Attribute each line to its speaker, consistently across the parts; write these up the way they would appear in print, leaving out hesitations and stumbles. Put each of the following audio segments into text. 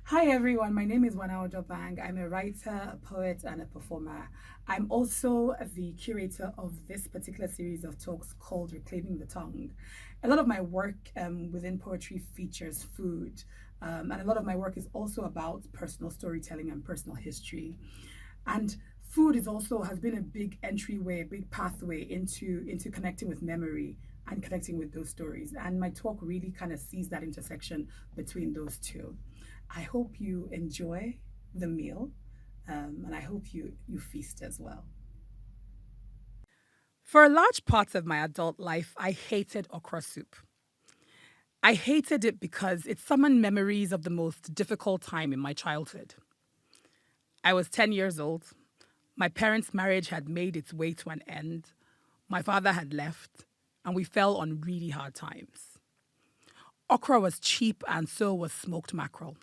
Speaker 1: Hi everyone, my name is Wana Udobang. I'm a writer, a poet, and a performer. I'm also the curator of this particular series of talks called Reclaiming the Tongue. A lot of my work within poetry features food, and a lot of my work is also about personal storytelling and personal history. And food is also has been a big entryway, a big pathway into connecting with memory and connecting with those stories. And my talk really kind of sees that intersection between those two. I hope you enjoy the meal, and I hope you feast as well. For a large part of my adult life, I hated okra soup. I hated it because it summoned memories of the most difficult time in my childhood. I was 10 years old. My parents' marriage had made its way to an end. My father had left, and we fell on really hard times. Okra was cheap, and so was smoked mackerel.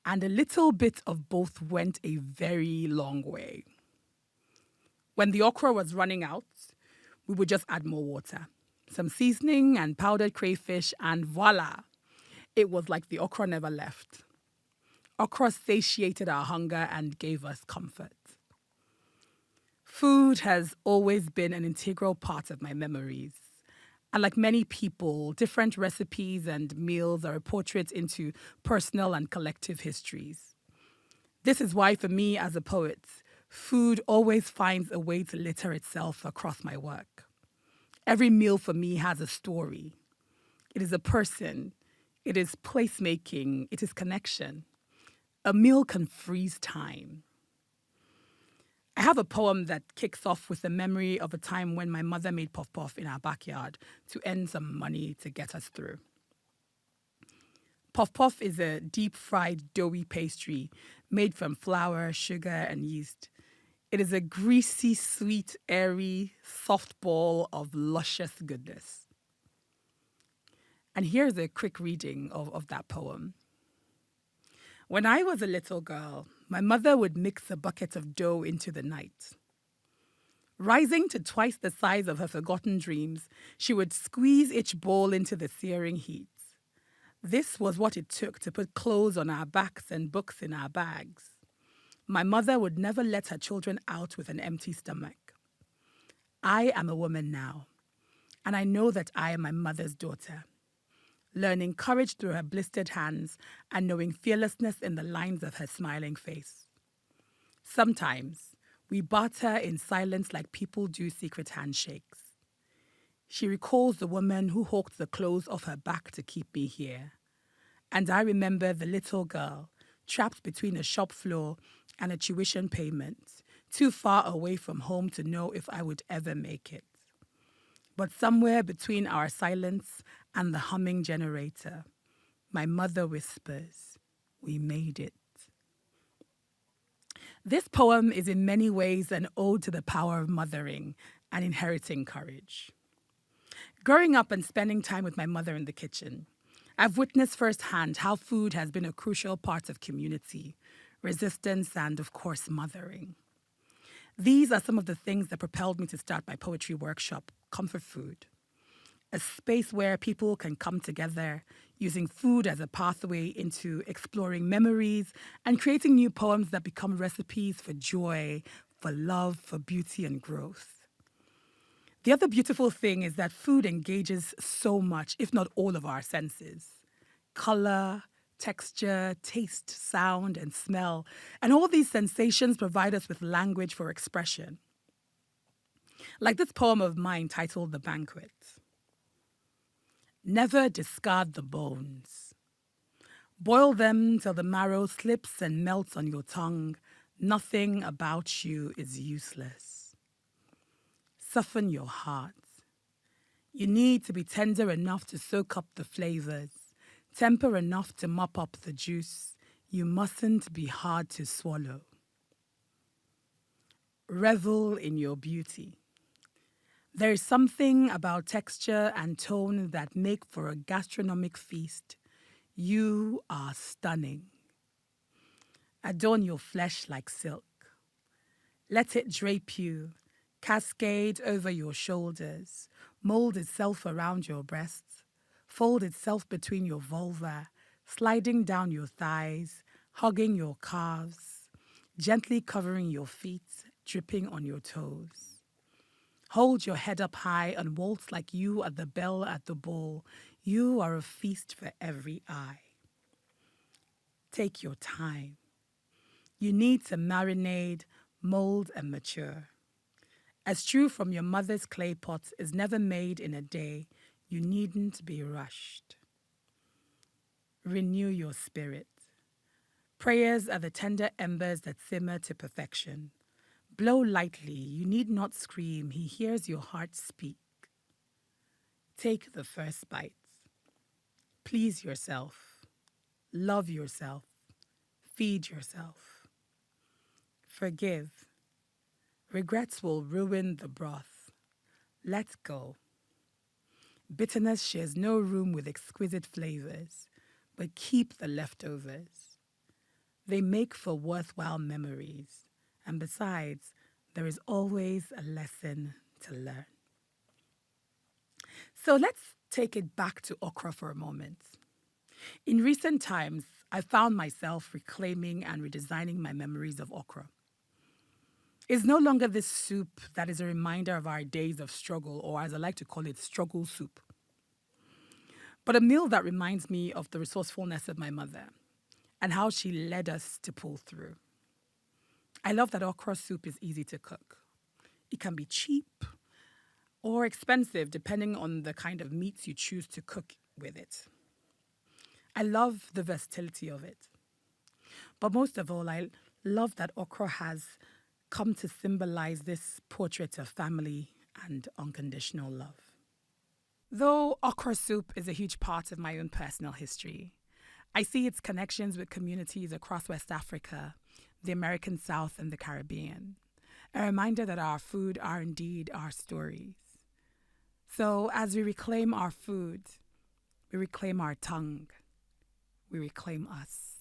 Speaker 1: And a little bit of both went a very long way. When the okra was running out, we would just add more water, some seasoning and powdered crayfish, and voila, it was like the okra never left. Okra satiated our hunger and gave us comfort. Food has always been an integral part of my memories. And like many people, different recipes and meals are a portrait into personal and collective histories. This is why, for me as a poet, food always finds a way to litter itself across my work. Every meal for me has a story. It is a person. It is placemaking. It is connection. A meal can freeze time. I have a poem that kicks off with the memory of a time when my mother made puff puff in our backyard to earn some money to get us through. Puff puff is a deep fried doughy pastry made from flour, sugar, and yeast. It is a greasy, sweet, airy, soft ball of luscious goodness. And here's a quick reading of that poem. When I was a little girl, my mother would mix a bucket of dough into the night. Rising to twice the size of her forgotten dreams, she would squeeze each ball into the searing heat. This was what it took to put clothes on our backs and books in our bags. My mother would never let her children out with an empty stomach. I am a woman now, and I know that I am my mother's daughter, learning courage through her blistered hands and knowing fearlessness in the lines of her smiling face. Sometimes we barter in silence like people do secret handshakes. She recalls the woman who hawked the clothes off her back to keep me here. And I remember the little girl trapped between a shop floor and a tuition payment, too far away from home to know if I would ever make it. But somewhere between our silence and the humming generator, my mother whispers, "We made it." This poem is in many ways an ode to the power of mothering and inheriting courage. Growing up and spending time with my mother in the kitchen, I've witnessed firsthand how food has been a crucial part of community, resistance, and, of course, mothering. These are some of the things that propelled me to start my poetry workshop, Comfort Food, a space where people can come together using food as a pathway into exploring memories and creating new poems that become recipes for joy, for love, for beauty and growth. The other beautiful thing is that food engages so much, if not all of our senses. Color, texture, taste, sound, and smell. And all these sensations provide us with language for expression. Like this poem of mine titled The Banquet. Never discard the bones. Boil them till the marrow slips and melts on your tongue. Nothing about you is useless. Soften your heart. You need to be tender enough to soak up the flavors, temper enough to mop up the juice. You mustn't be hard to swallow. Revel in your beauty. There is something about texture and tone that make for a gastronomic feast. You are stunning. Adorn your flesh like silk. Let it drape you, cascade over your shoulders, mold itself around your breasts, fold itself between your vulva, sliding down your thighs, hugging your calves, gently covering your feet, dripping on your toes. Hold your head up high and waltz like you are the belle at the ball. You are a feast for every eye. Take your time. You need to marinate, mold, and mature. As true from your mother's clay pot is never made in a day, you needn't be rushed. Renew your spirit. Prayers are the tender embers that simmer to perfection. Blow lightly, you need not scream, he hears your heart speak. Take the first bite. Please yourself. Love yourself. Feed yourself. Forgive. Regrets will ruin the broth. Let go. Bitterness shares no room with exquisite flavors, but keep the leftovers. They make for worthwhile memories, and besides, there is always a lesson to learn. So let's take it back to okra for a moment. In recent times, I found myself reclaiming and redesigning my memories of okra. It's no longer this soup that is a reminder of our days of struggle, or as I like to call it, struggle soup, but a meal that reminds me of the resourcefulness of my mother and how she led us to pull through. I love that okra soup is easy to cook. It can be cheap or expensive depending on the kind of meats you choose to cook with it. I love the versatility of it. But most of all, I love that okra has come to symbolize this portrait of family and unconditional love. Though okra soup is a huge part of my own personal history, I see its connections with communities across West Africa, the American South, and the Caribbean. A reminder that our food are indeed our stories. So as we reclaim our food, we reclaim our tongue, we reclaim us.